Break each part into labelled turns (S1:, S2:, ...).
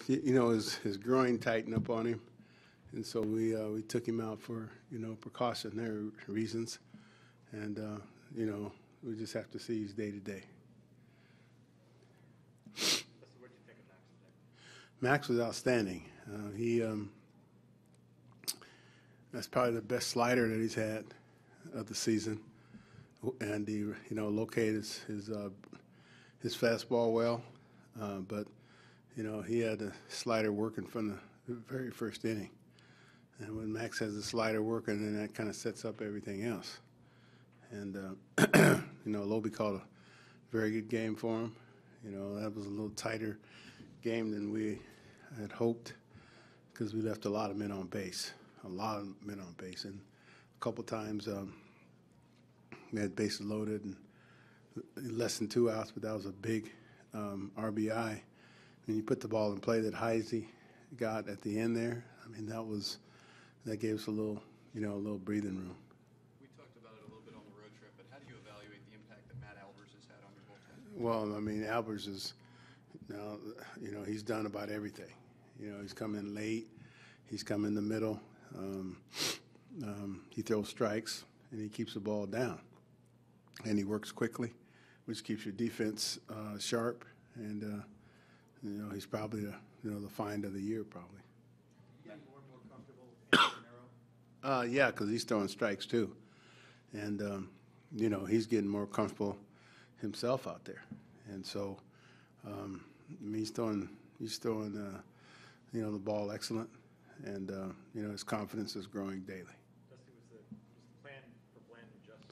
S1: His groin tightened up on him, and so we took him out for precautionary reasons, and we just have to see his day to day.
S2: What did you think of Max today?
S1: Max was outstanding. That's probably the best slider that he's had of the season, and he located his fastball well, but he had the slider working from the very first inning, and when Max has the slider working, then that kind of sets up everything else. And Lobie called a very good game for him. That was a little tighter game than we had hoped because we left a lot of men on base. And a couple times we had bases loaded and less than 2 outs, but that was a big RBI. And you put the ball in play that Heisey got at the end there. I mean, that gave us a little breathing room.
S2: We talked about it a little bit on the road trip, but how do you evaluate the impact that Matt Albers has had on your bullpen?
S1: Well, I mean, Albers is now, he's done about everything. He's come in late, he's come in the middle. He throws strikes and he keeps the ball down, and he works quickly, which keeps your defense sharp. And he's probably the find of the year, probably.
S3: You getting more and more comfortable with Romero?
S1: Yeah, because he's throwing strikes too, and he's getting more comfortable himself out there, and so he's throwing the ball excellent, and his confidence is growing daily.
S3: Dusty, was the plan for Blandon just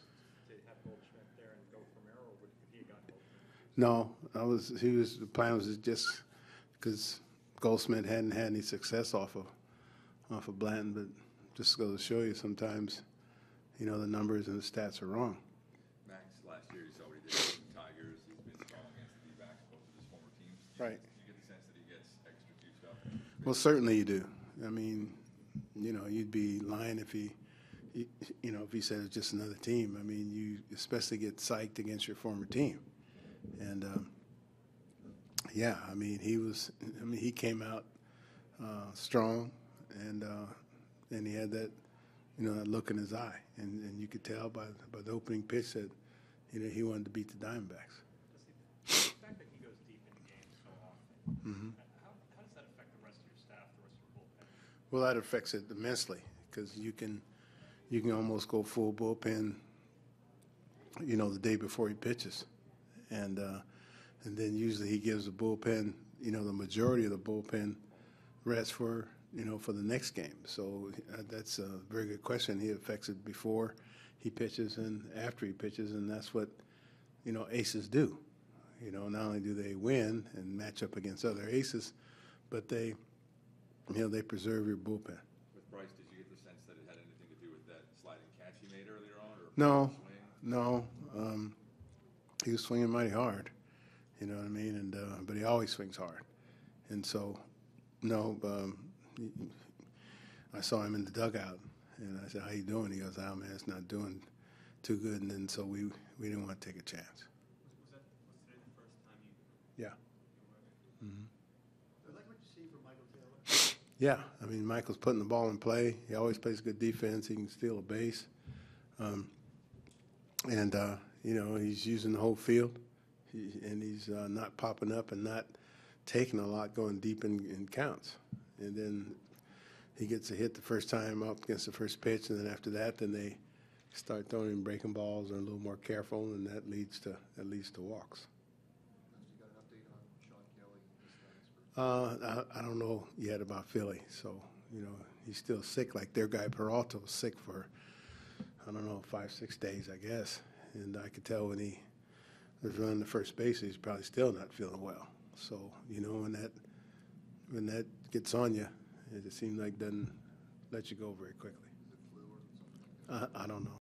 S3: to have Goldschmidt there and go from Romero, or would he have gotten Goldschmidt?
S1: No, the plan was just because Goldschmidt hadn't had any success off of Blandon, but just goes to show you sometimes, the numbers and the stats are wrong.
S4: Max, last year you saw what he did with the Tigers. He's been strong against the D-backs, both of his former teams.
S1: Right.
S4: Do you get the sense that he gets extra juiced up?
S1: Well, certainly you do. I mean, you'd be lying if he said it's just another team. I mean, you especially get psyched against your former team, and he came out strong, and he had that that look in his eye, and you could tell by the opening pitch that he wanted to beat the Diamondbacks.
S3: The fact that he goes deep into games so often,
S1: Mm-hmm.
S3: how does that affect the rest of your staff, the rest of your bullpen?
S1: Well, that affects it immensely because you can almost go full bullpen, the day before he pitches, and then usually he gives the bullpen, the majority of the bullpen rest for the next game. So that's a very good question. He affects it before he pitches and after he pitches, and that's what aces do. Not only do they win and match up against other aces, but they preserve your bullpen.
S4: With Bryce, did you get the sense that it had anything to do with that sliding catch he made earlier on? Or
S1: No. He was swinging mighty hard. You know what I mean? And but he always swings hard. And so, no, I saw him in the dugout, and I said, "How you doing?" He goes, "Oh man, it's not doing too good." And then so we didn't want to take a chance.
S3: Was today the first time you?
S1: Yeah. Mm-hmm.
S3: I like what you see from Michael Taylor.
S1: Yeah, I mean, Michael's putting the ball in play. He always plays good defense. He can steal a base, and he's using the whole field, and he's not popping up and not taking a lot, going deep in counts. And then he gets a hit the first time up against the first pitch, and then after that, then they start throwing him breaking balls and a little more careful, and that leads to walks.
S3: You got an update on Sean Kelly?
S1: I don't know yet about Philly, so he's still sick. Like their guy Peralta was sick for 5-6 days, I guess, and I could tell when he was running the first base, he's probably still not feeling well. So when that gets on you, it seems like doesn't let you go very quickly.
S3: Is it flu or something?
S1: I don't know.